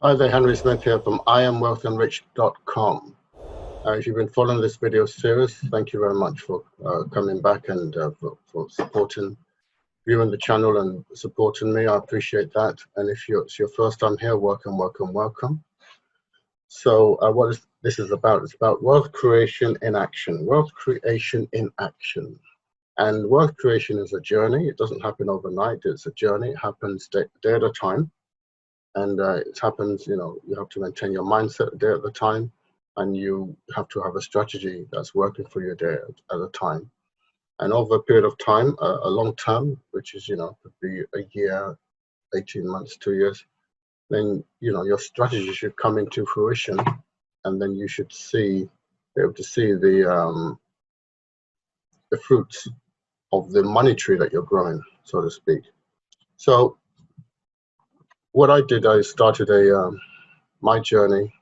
Hi there, Henry Smith here from IamWealthyandRich.com. If you've been following this video series, thank you very much for coming back and for supporting, viewing the channel and supporting me. I appreciate that. And if it's your first time here, welcome, welcome, welcome. So what this is about? It's about wealth creation in action. Wealth creation in action. And wealth creation is a journey. It doesn't happen overnight. It's a journey. It happens day at a time. And it happens, you have to maintain your mindset a day at a time, and you have to have a strategy that's working for you a day at a time. And over a period of time, a long term, which is, could be a year, 18 months, 2 years, then, your strategy should come into fruition, and then you should be able to see the fruits of the money tree that you're growing, so to speak. So what I did, I started my journey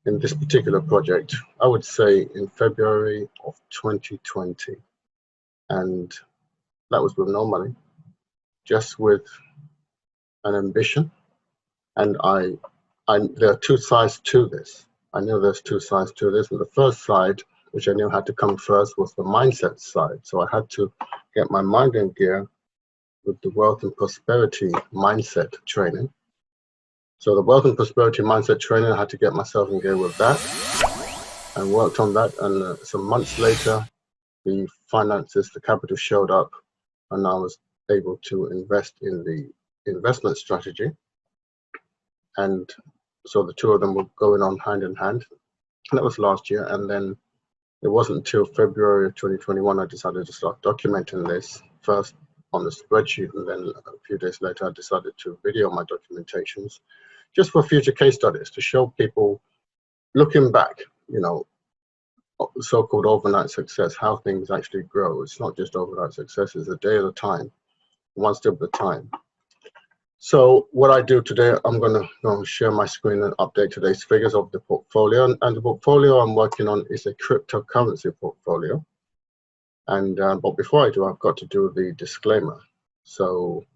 in this particular project, I would say in February of 2020. And that was with no money, just with an ambition. And there are two sides to this. I knew there's two sides to this. And the first side, which I knew had to come first, was the mindset side. So I had to get my mind in gear with the wealth and prosperity mindset training. So the wealth and prosperity mindset training, I had to get myself in gear with that and worked on that. And some months later, the finances, the capital showed up, and I was able to invest in the investment strategy. And so the two of them were going on hand in hand. And that was last year. And then it wasn't until February of 2021 I decided to start documenting this, first on the spreadsheet, and then a few days later I decided to video my documentations just for future case studies to show people, looking back, so-called overnight success, how things actually grow. It's not just overnight success, it's a day at a time, one step at a time. So what I do today, I'm going to share my screen and update today's figures of the portfolio. And the portfolio I'm working on is a cryptocurrency portfolio. And but before I do, I've got to do the disclaimer. So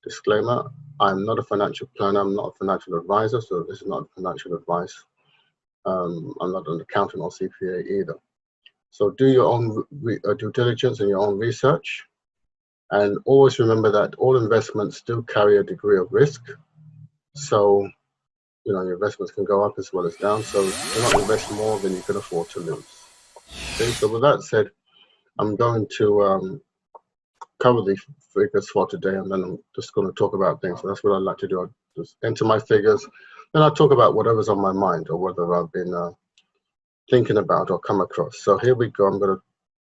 disclaimer, I'm not a financial planner, I'm not a financial advisor, so this is not financial advice. I'm not an accountant or CPA either. So do your own due diligence and your own research. And always remember that all investments do carry a degree of risk. So, your investments can go up as well as down. So do not invest more than you can afford to lose. Okay, so with that said, I'm going to cover the figures for today, and then I'm just going to talk about things. So that's what I like to do. I just enter my figures, then I'll talk about whatever's on my mind or whether I've been thinking about or come across. So here we go. I'm going to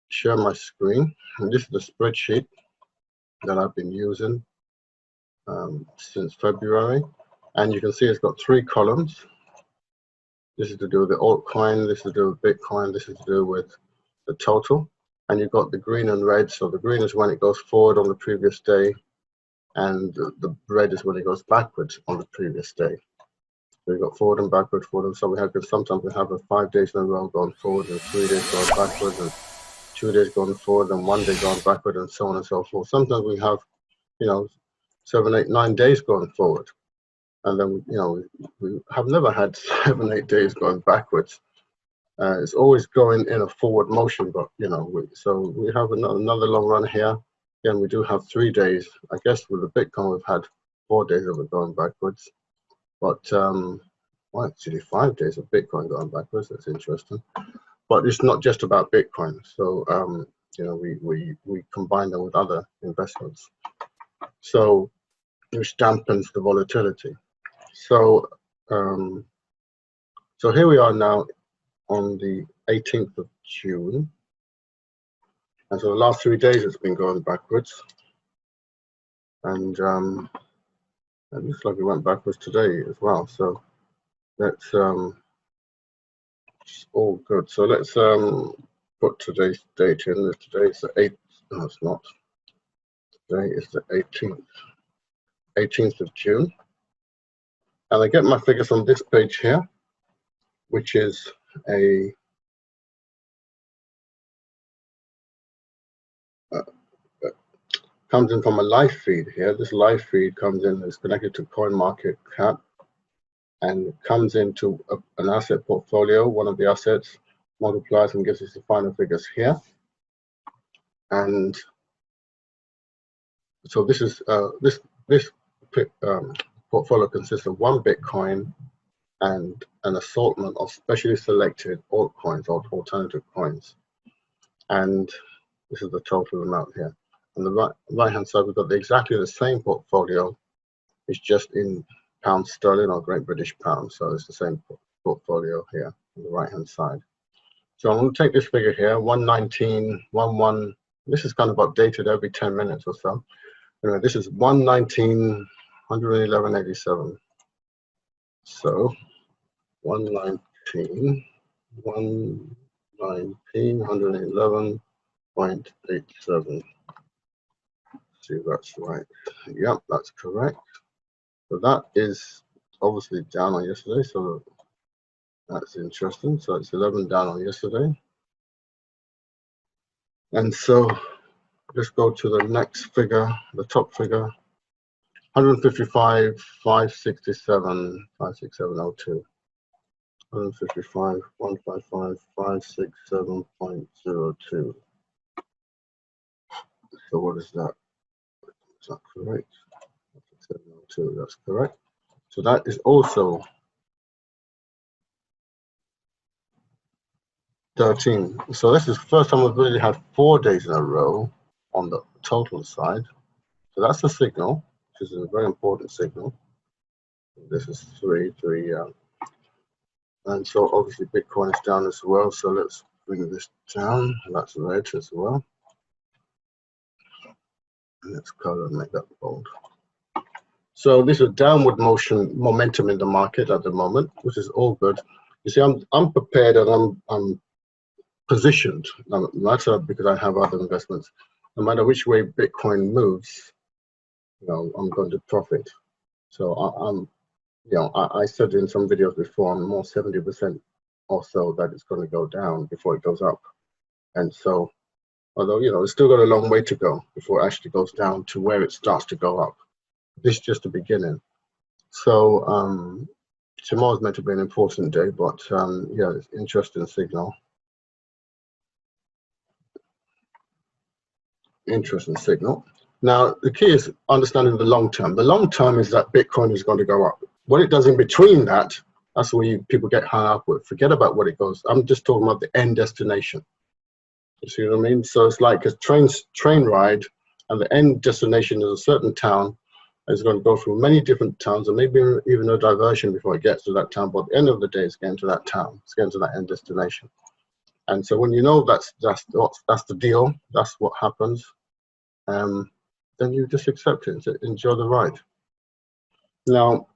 share my screen, and this is the spreadsheet that I've been using since February, and you can see it's got 3 columns. This is to do with the altcoin, this is to do with Bitcoin, this is to do with the total, and you've got the green and red. So the green is when it goes forward on the previous day, and the red is when it goes backwards on the previous day. So you've got forward and backward, forward, and so we have, sometimes we have 5 days in a row going forward and 3 days going backwards and 2 days going forward and 1 day going backward, and so on and so forth. Sometimes we have 7, 8, 9 days going forward, and then we have never had 7, 8 days going backwards. It's always going in a forward motion, but so we have another long run here. Again, we do have 3 days. I guess with the Bitcoin we've had 4 days of it going backwards, but well, actually 5 days of Bitcoin going backwards. That's interesting. But it's not just about Bitcoin. So we combine them with other investments, so which dampens the volatility. So so here we are now on the 18th of June, and so the last 3 days it's been going backwards, and it looks like it went backwards today as well. So let's it's all good. So let's put today's date in. Today is the 8th. No, it's not. Today is the 18th of June. And I get my figures on this page here, which is comes in from a live feed here. This live feed comes in, is connected to CoinMarketCap. and comes into an asset portfolio, one of the assets, multiplies and gives us the final figures here. And so this is this portfolio consists of 1 Bitcoin and an assortment of specially selected altcoins or alternative coins. And this is the total amount here. On the right hand side, we've got exactly the same portfolio. It's just in pound sterling or Great British pound. So it's the same portfolio here on the right hand side. So I'm going to take this figure here, 119.11. This is kind of updated every 10 minutes or so. Anyway, this is 119.111.87. So 119.111.87. See if that's right. Yep, that's correct. So that is obviously down on yesterday, so that's interesting. So it's 11 down on yesterday. And so let's go to the next figure, the top figure, 155,567, 56702. 155,155,567.02. So what is that? Is that correct? 56702, that's correct. So that is also 13. So this is the first time we've really had 4 days in a row on the total side. So that's a signal, which is a very important signal. This is 3. And so obviously Bitcoin is down as well. So let's bring this down. That's red as well. And let's color and make that bold. So this is downward momentum in the market at the moment, which is all good. You see, I'm prepared and I'm positioned, no matter because I have other investments. No matter which way Bitcoin moves, you know, I'm going to profit. So I said in some videos before, I'm more 70% or so that it's going to go down before it goes up. And so, although, you know, it's still got a long way to go before it actually goes down to where it starts to go up. This is just the beginning. So tomorrow's meant to be an important day, but yeah, it's an interesting signal. Interesting signal. Now, the key is understanding the long term. The long term is that Bitcoin is going to go up. What it does in between that, that's where people get hung up with. Forget about what it goes. I'm just talking about the end destination. You see what I mean? So it's like a train ride, and the end destination is a certain town. It's going to go through many different towns, and maybe even a diversion before it gets to that town. But at the end of the day, it's getting to that town. It's getting to that end destination. And so when you know that's the deal, that's what happens, then you just accept it, enjoy the ride. Now,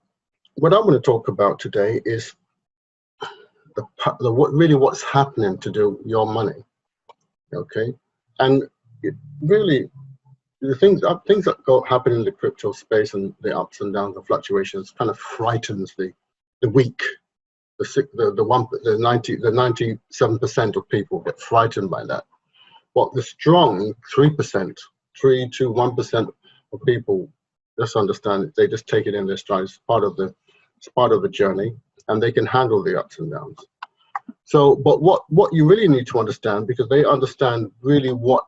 what I'm going to talk about today is what's happening to do your money, okay? And really, the things that happen in the crypto space and the ups and downs, the fluctuations, kind of frightens the weak. The 97% of people get frightened by that. But the strong 3%, 3 to 1% of people just understand it. They just take it in their stride. It's part of the journey, and they can handle the ups and downs. So, but what you really need to understand, because they understand really what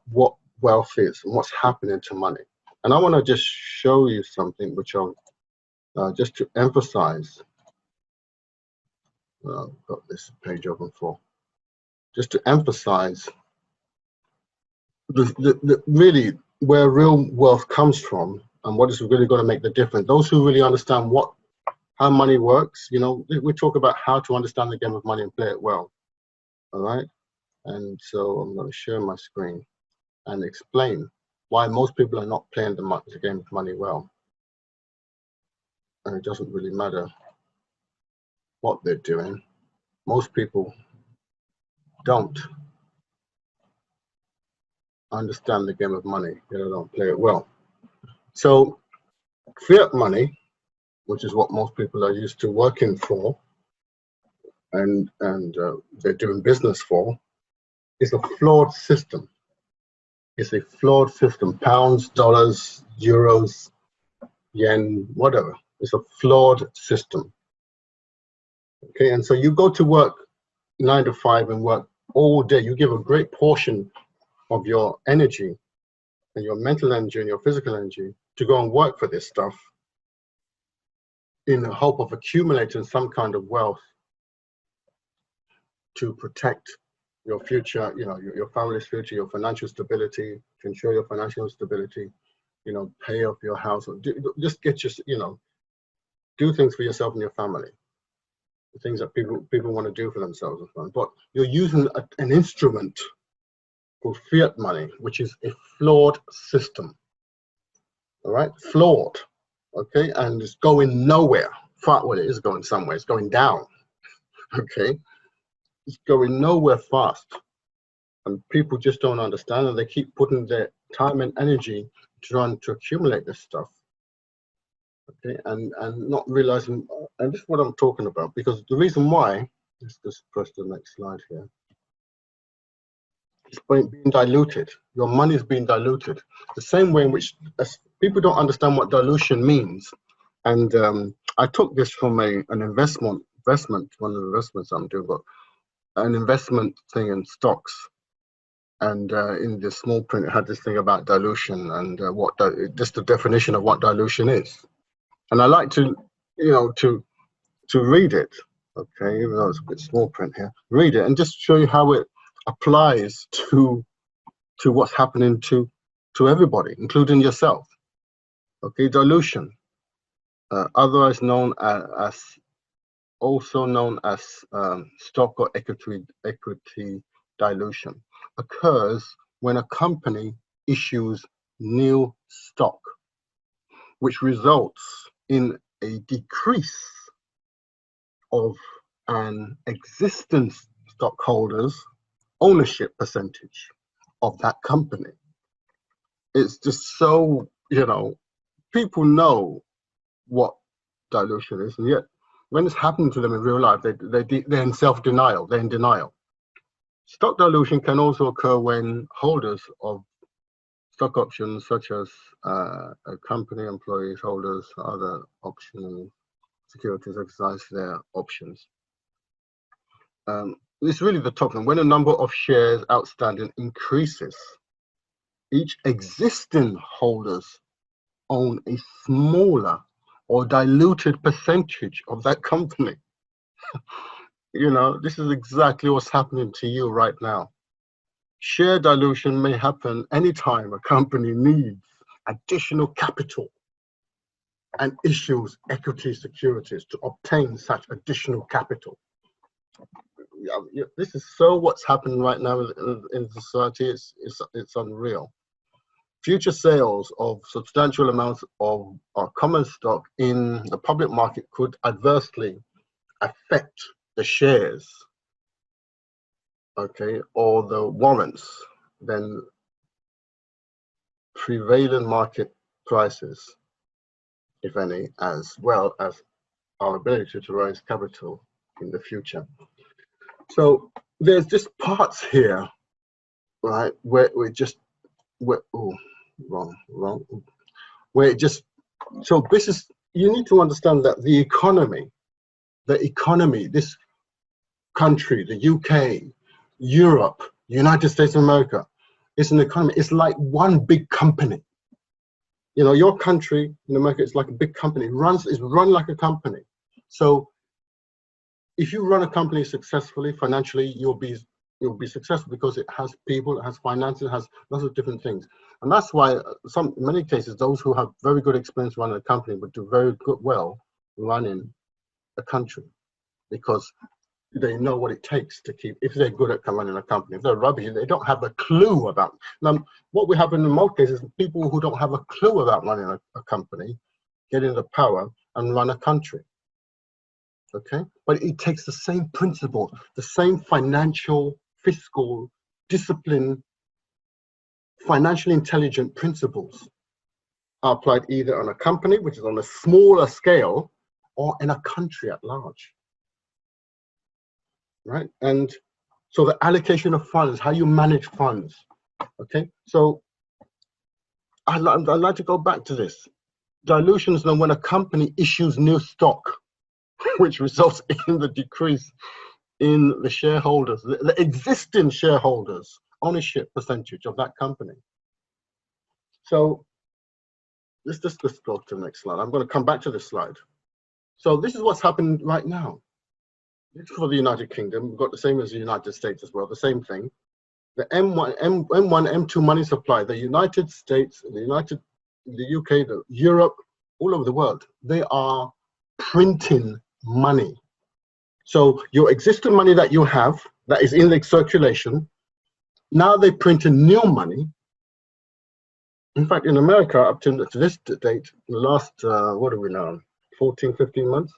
wealth is and what's happening to money. And I want to just show you something which I'll just to emphasize. I've got this page open for, just to emphasize really where real wealth comes from and what is really going to make the difference. Those who really understand how money works, you know, we talk about how to understand the game of money and play it well. All right. And so I'm going to share my screen and explain why most people are not playing the game of money well. And it doesn't really matter what they're doing. Most people don't understand the game of money. They don't play it well. So fiat money, which is what most people are used to working for and they're doing business for, is a flawed system. It's a flawed system. Pounds, dollars, euros, yen, whatever. It's a flawed system. Okay, and so you go to work 9 to 5 and work all day. You give a great portion of your energy and your mental energy and your physical energy to go and work for this stuff in the hope of accumulating some kind of wealth to protect your future, you know, your family's future, your financial stability, to ensure your financial stability, you know, pay off your house, or just get your, you know, do things for yourself and your family, the things that people want to do for themselves. But you're using an instrument called fiat money, which is a flawed system. All right, flawed. Okay, and it's going nowhere. Well, it is going somewhere. It's going down. Okay, it's going nowhere fast, and people just don't understand, and they keep putting their time and energy trying to accumulate this stuff. Okay, and not realizing, and this is what I'm talking about, because the reason why, let's just press the next slide here. It's being diluted. Your money is being diluted. The same way in which people don't understand what dilution means. And I took this from an investment, one of the investments I'm doing, but an investment thing in stocks. And in the small print, it had this thing about dilution and just the definition of what dilution is. And I like to, you know, to read it. Okay, even though it's a bit small print here, read it and just show you how it applies to what's happening to everybody, including yourself. Okay, dilution, otherwise known as also known as stock or equity dilution, occurs when a company issues new stock, which results in a decrease of an existing stockholder's ownership percentage of that company. It's just so, you know, people know what dilution is, and yet when it's happening to them in real life, they're in self-denial, they're in denial. Stock dilution can also occur when holders of stock options, such as a company, employees, holders, other optional securities, exercise their options. It's really the top one. When the number of shares outstanding increases, each existing holders own a smaller or diluted percentage of that company. You know, this is exactly what's happening to you right now. Share dilution may happen anytime a company needs additional capital and issues equity securities to obtain such additional capital. This is so what's happening right now in society. It's unreal. Future sales of substantial amounts of our common stock in the public market could adversely affect the shares, okay, or the warrants, then prevailing market prices, if any, as well as our ability to raise capital in the future. So there's just parts here, right, where where it just, so this is, you need to understand that the economy, this country, the UK, Europe, United States of America, it's an economy. It's like one big company. You know, your country in America is like a big company. It's run like a company. So if you run a company successfully, financially, you'll be successful because it has people, it has finances, it has lots of different things. And that's why in many cases, those who have very good experience running a company would do very well running a country, because they know what it takes to keep, if they're good at running a company. If they're rubbish, they don't have a clue about. Now, what we have in most cases, people who don't have a clue about running a company, get into power and run a country. Okay, but it takes the same principle, the same financial, fiscal, discipline, financially intelligent principles are applied either on a company, which is on a smaller scale, or in a country at large. Right? And so the allocation of funds, how you manage funds. Okay, so I'd like to go back to this. Dilution is when a company issues new stock. which results in the decrease in the shareholders, the existing shareholders' ownership percentage of that company. So let's just go to the next slide. I'm going to come back to this slide. So this is what's happening right now. This is for the United Kingdom. We've got the same as the United States as well, the same thing. The M1, M2 money supply, the United States, the UK, Europe, all over the world, they are printing money. So your existing money that you have, that is in the circulation, now they're printing new money. In fact, in America, up to this date, the last, what are we now, 14, 15 months,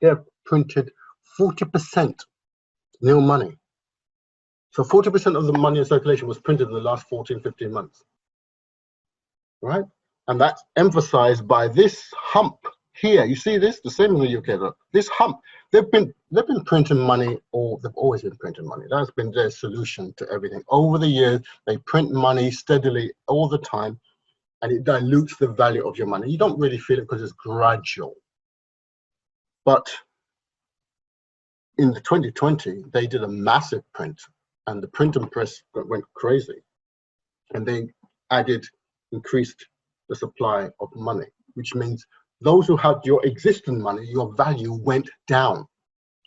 they've printed 40% new money. So 40% of the money in circulation was printed in the last 14, 15 months, right? And that's emphasized by this hump here. You see this? The same in the UK, though. This hump, they've been printing money, or they've always been printing money. That's been their solution to everything. Over the years, they print money steadily all the time, and it dilutes the value of your money. You don't really feel it because it's gradual. But in the 2020, they did a massive print, and the print and press went crazy. And they increased the supply of money, which means those who had your existing money, your value went down,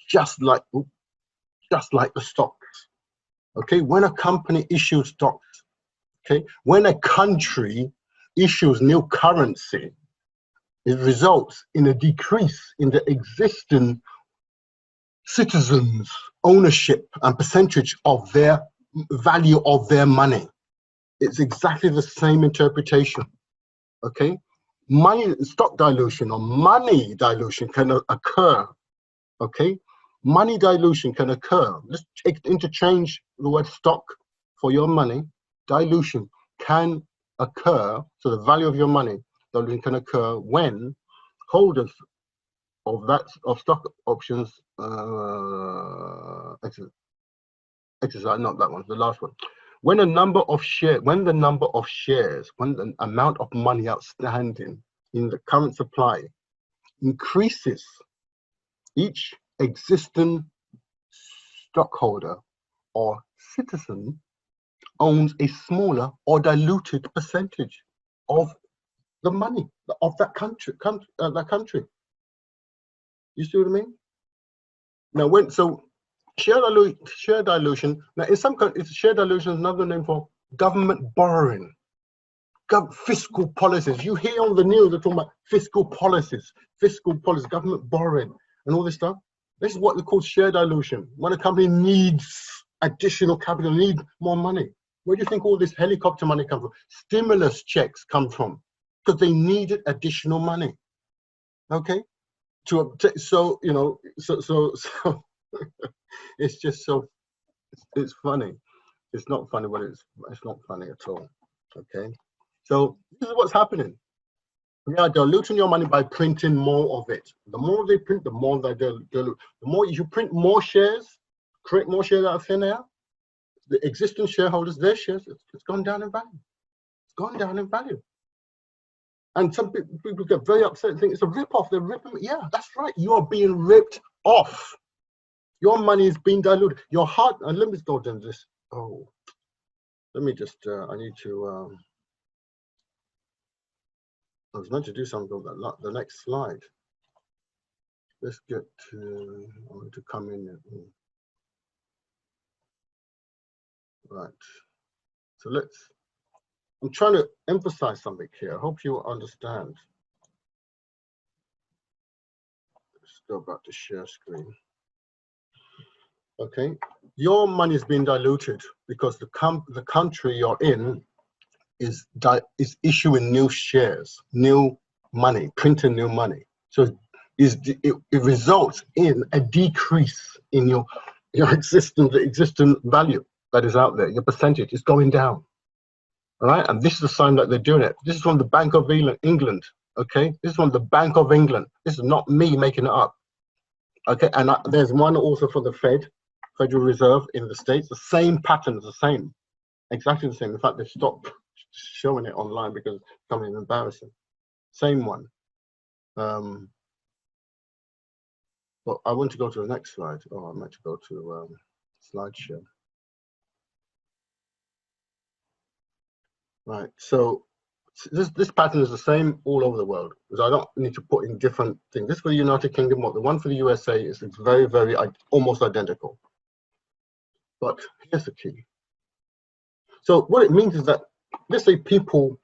just like the stocks. Okay, when a company issues stocks, okay, when a country issues new currency, it results in a decrease in the existing citizens' ownership and percentage of their value of their money. It's exactly the same interpretation. Okay, stock dilution or money dilution can occur. Okay, money dilution can occur. Let's interchange the word stock for your money. Dilution can occur, so the value of your money dilution can occur when holders of stock options exercise, not that one, the last one. When the amount of shares, when the amount of money outstanding in the current supply increases, each existing stockholder or citizen owns a smaller or diluted percentage of the money of that country. You see what I mean? Now, share dilution. Now, in some countries, share dilution is another name for government borrowing, fiscal policies. You hear on the news they're talking about fiscal policies, government borrowing, and all this stuff. This is what they call share dilution. When a company needs additional capital, needs more money. Where do you think all this helicopter money comes from? Stimulus checks come from, because they needed additional money. Okay, so you know, so it's just it's funny. It's not funny, but it's not funny at all. Okay, so this is what's happening. They are diluting your money by printing more of it. The more they print, the more they dilute. The more you print more shares, create more shares out of thin air, the existing shareholders, their shares, it's gone down in value. It's gone down in value. And some people get very upset and think it's a rip-off. They're ripping. Yeah, that's right. You are being ripped off. Your money is being diluted. Your heart. And let me go down this. Oh, let me just. I need to. I was meant to do something about the next slide. Let's get to. I want to come in. Right. So let's. I'm trying to emphasize something here. I hope you understand. Let's go back to share screen. Okay, your money is being diluted because the country you're in is issuing new shares, new money, printing new money. So it results in a decrease in your existing value that is out there. Your percentage is going down. All right, and this is the sign that they're doing it. This is from the Bank of England. Okay, this is from the Bank of England. This is not me making it up. Okay, and there's one also for the Federal Reserve in the States. The same pattern is the same, exactly the same. In fact, they've stopped showing it online because it's becoming embarrassing. Same one. But I want to go to the next slide. Oh, I meant to go to slideshow. Right, so this pattern is the same all over the world, because I don't need to put in different things. This for the United Kingdom, the one for the USA is very, very almost identical. But here's the key. So what it means is that, let's say people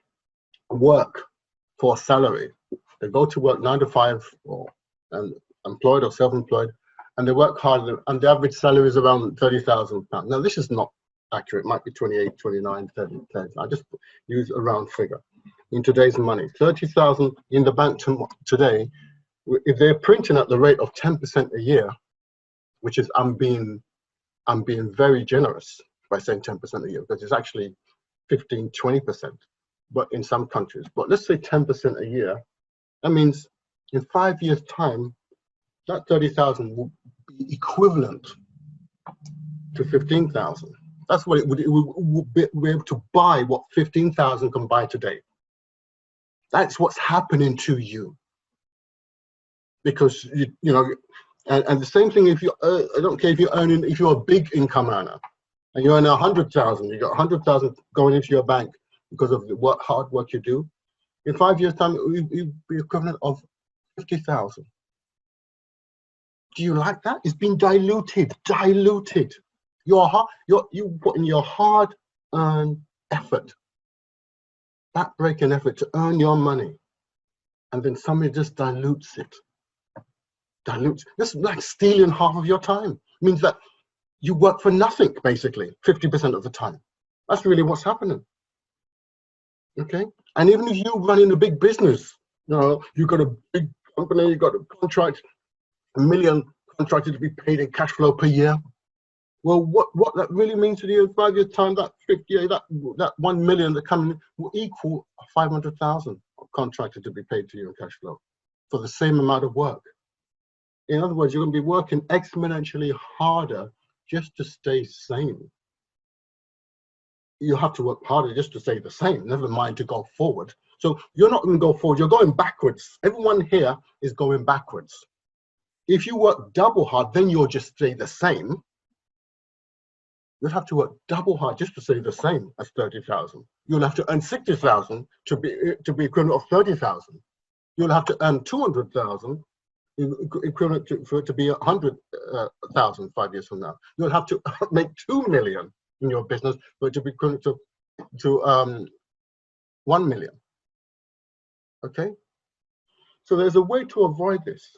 work for a salary. They go to work 9 to 5, or employed or self-employed, and they work hard, and the average salary is around £30,000. Now, this is not accurate. It might be 28, 29, 30. I just use a round figure. In today's money, 30,000 in the bank today, if they're printing at the rate of 10% a year, which is, I'm being very generous by saying 10% a year, because it's actually 15, 20%, but in some countries. But let's say 10% a year. That means in 5 years' time, that 30,000 will be equivalent to 15,000. That's what it would be able to buy what 15,000 can buy today. That's what's happening to you. Because you know, and the same thing if you I don't care if you're earning, if you're a big income earner and you earn 100,000, you got 100,000 going into your bank because of the hard work you do. In 5 years' time, it will be equivalent of 50,000. Do you like that? It's been diluted. You put in your hard-earned effort, back-breaking effort to earn your money, and then somebody just dilutes it. This is like stealing half of your time. It means that you work for nothing, basically, 50% of the time. That's really what's happening. Okay? And even if you run in a big business, you know, you've got a big company, you've got a contract, $1 million contracted to be paid in cash flow per year. Well, what that really means to you in 5 years' time, that 50, that 1 million that coming will equal 500,000 contracted to be paid to you in cash flow for the same amount of work. In other words, you're going to be working exponentially harder just to stay sane. You have to work harder just to stay the same, never mind to go forward. So you're not going to go forward, you're going backwards. Everyone here is going backwards. If you work double hard, then you'll just stay the same. You'll have to work double hard just to stay the same as 30,000. You'll have to earn 60,000 to be equivalent of 30,000. You'll have to earn 200,000 equivalent for it to be 100,000 5 years from now. You'll have to make 2 million in your business for it to be equivalent to 1 million. Okay, so there's a way to avoid this.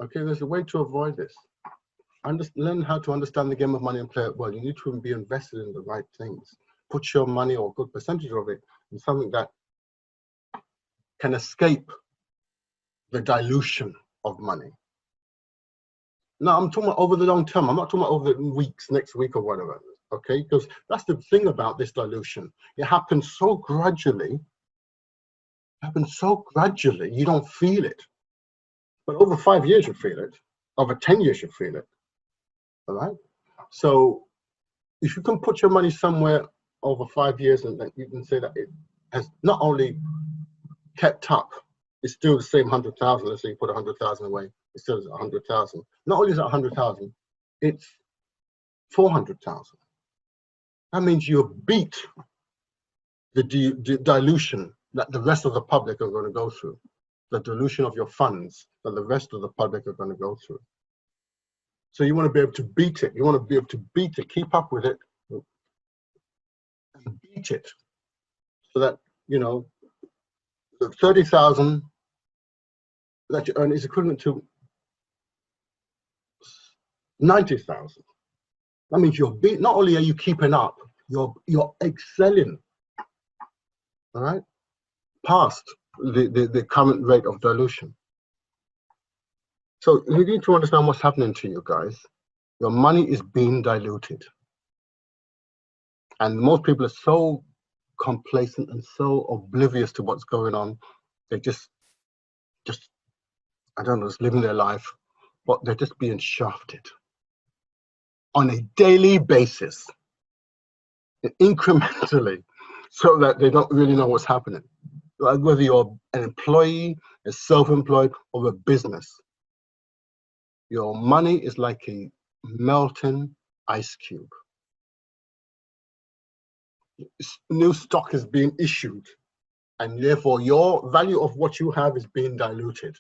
Okay, there's a way to avoid this. Learn how to understand the game of money and play it well. You need to be invested in the right things. Put your money, or a good percentage of it, in something that can escape the dilution of money. Now, I'm talking about over the long term. I'm not talking about over the weeks, next week or whatever, okay? Because that's the thing about this dilution. It happens so gradually. You don't feel it. But over 5 years, you feel it. Over 10 years, you feel it. All right? So if you can put your money somewhere over 5 years, and then you can say that it has not only kept up, it's still the same 100,000. Let's say you put 100,000 away, it's still 100,000. Not only is it 100,000, it's 400,000. That means you beat the dilution that the rest of the public are going to go through, the dilution of your funds that the rest of the public are going to go through. So you want to be able to beat it. You want to be able to beat it, keep up with it, and beat it, so that, you know, the 30,000 that you earn is equivalent to 90,000. That means you're beat. Not only are you keeping up, you're excelling. All right, past the current rate of dilution. So you need to understand what's happening to you guys. Your money is being diluted, and most people are so complacent and so oblivious to what's going on. They just I don't know, just living their life, but they're just being shafted on a daily basis, incrementally, so that they don't really know what's happening. Whether you're an employee, a self-employed, or a business, Your money is like a melting ice cube. New stock is being issued, and therefore your value of what you have is being diluted.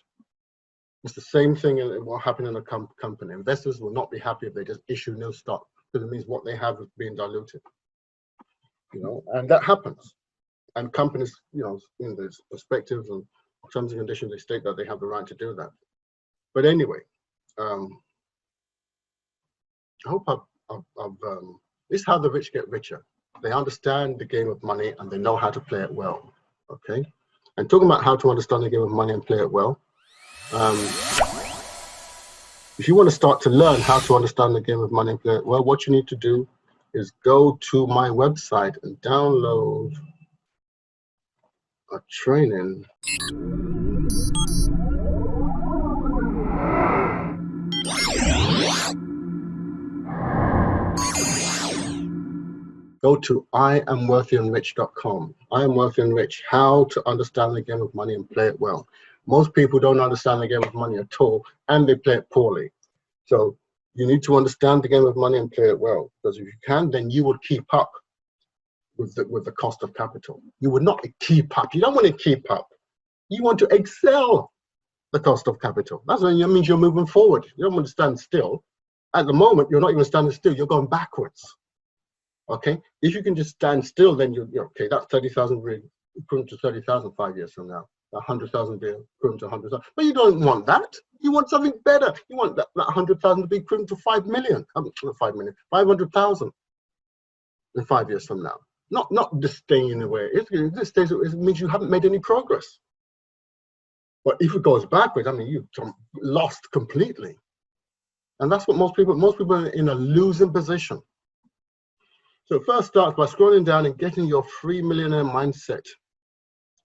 It's the same thing in what happened in a company. Investors will not be happy if they just issue new stock, because it means what they have is being diluted. And that happens. And companies, in there's perspectives and terms and conditions, they state that they have the right to do that. But anyway, I hope this is how the rich get richer. They understand the game of money and they know how to play it well. Okay. And talking about how to understand the game of money and play it well, if you want to start to learn how to understand the game of money and play it well, what you need to do is go to my website and download a training. Go to IamWealthyandRich.com. I am Wealthy and Rich, how to understand the game of money and play it well. Most people don't understand the game of money at all, and they play it poorly. So you need to understand the game of money and play it well, because if you can, then you will keep up with the cost of capital. You would not keep up. You don't want to keep up. You want to excel the cost of capital. That's what it means. You're moving forward. You don't want to stand still. At the moment, you're not even standing still. You're going backwards. Okay, if you can just stand still, then you're okay. That's 30,000 equivalent to 30,000 5 years from now. 100,000 equivalent to 100,000. But you don't want that. You want something better. You want that 100,000 to be equivalent to 5 million. Not 5 million, 500,000 in 5 years from now. Not just staying away. It means you haven't made any progress. But if it goes backwards, I mean, you've lost completely. And that's what most people are in a losing position. So first start by scrolling down and getting your free millionaire mindset.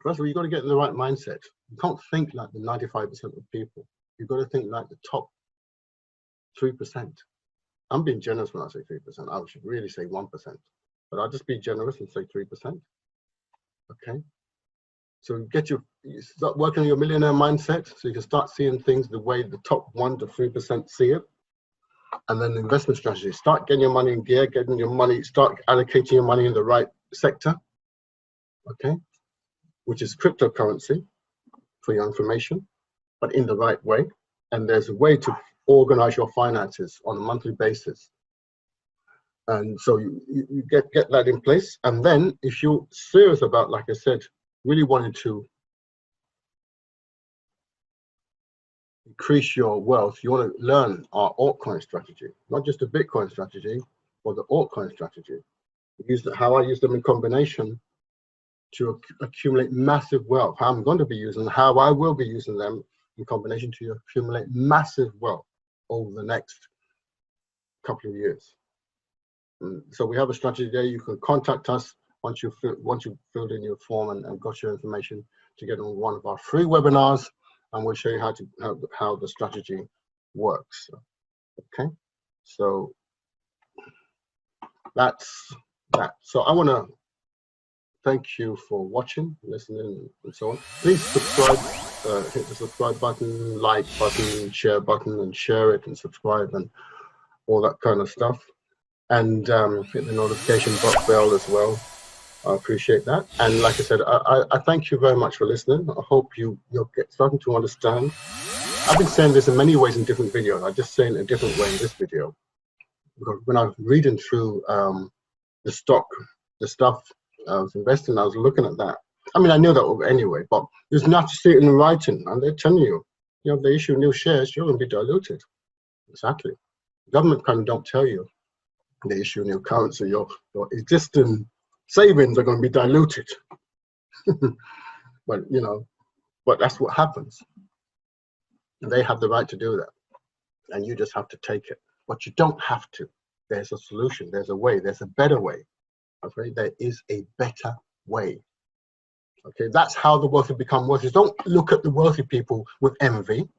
First of all, you've got to get in the right mindset. You can't think like the 95% of people. You've got to think like the top 3%. I'm being generous when I say 3%. I should really say 1%. But I'll just be generous and say 3%. Okay. So you start working on your millionaire mindset, so you can start seeing things the way the top 1 to 3% see it. And then investment strategy. Start getting your money in gear, start allocating your money in the right sector, okay, which is cryptocurrency, for your information, but in the right way. And there's a way to organize your finances on a monthly basis. And so you get that in place. And then if you're serious about, like I said, really wanting to increase your wealth, you want to learn our altcoin strategy, not just the Bitcoin strategy, but the altcoin strategy. How I use them in combination to accumulate massive wealth, how I'm going to be using, how I will be using them in combination to accumulate massive wealth over the next couple of years. So we have a strategy there. You can contact us once you've filled in your form and got your information to get on one of our free webinars, and we'll show you how the strategy works. Okay, so that's that. So I want to thank you for watching, listening, and so on. Please subscribe, hit the subscribe button, like button, share button, and share it and subscribe and all that kind of stuff. And hit the notification bell as well. I appreciate that. And like I said, I thank you very much for listening. I hope you're starting to understand. I've been saying this in many ways in different videos. I just say it in a different way in this video. Because when I was reading through the stuff I was investing, I was looking at that. I mean, I knew that anyway, but there's not to see it in writing. And they're telling you, if they issue new shares, you're going to be diluted. Exactly. The government kind of don't tell you. They issue new currency, your existing savings are going to be diluted. But that's what happens. And they have the right to do that, and you just have to take it. But you don't have to. There's a solution. There's a way. There's a better way. Okay, there is a better way. Okay, that's how the wealthy become wealthy. Don't look at the wealthy people with envy,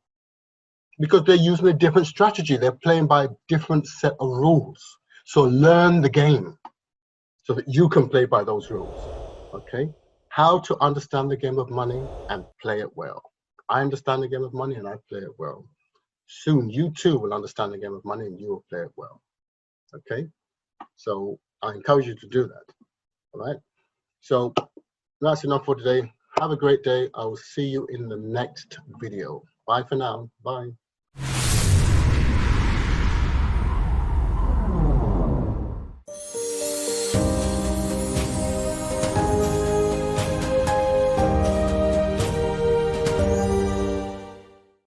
because they're using a different strategy. They're playing by a different set of rules. So learn the game so that you can play by those rules. Okay, how to understand the game of money and play it well. I understand the game of money and I play it well. soon you too will understand the game of money and you will play it well. Okay, so I encourage you to do that. All right, so that's enough for today. Have a great day. I will see you in the next video. Bye for now. Bye.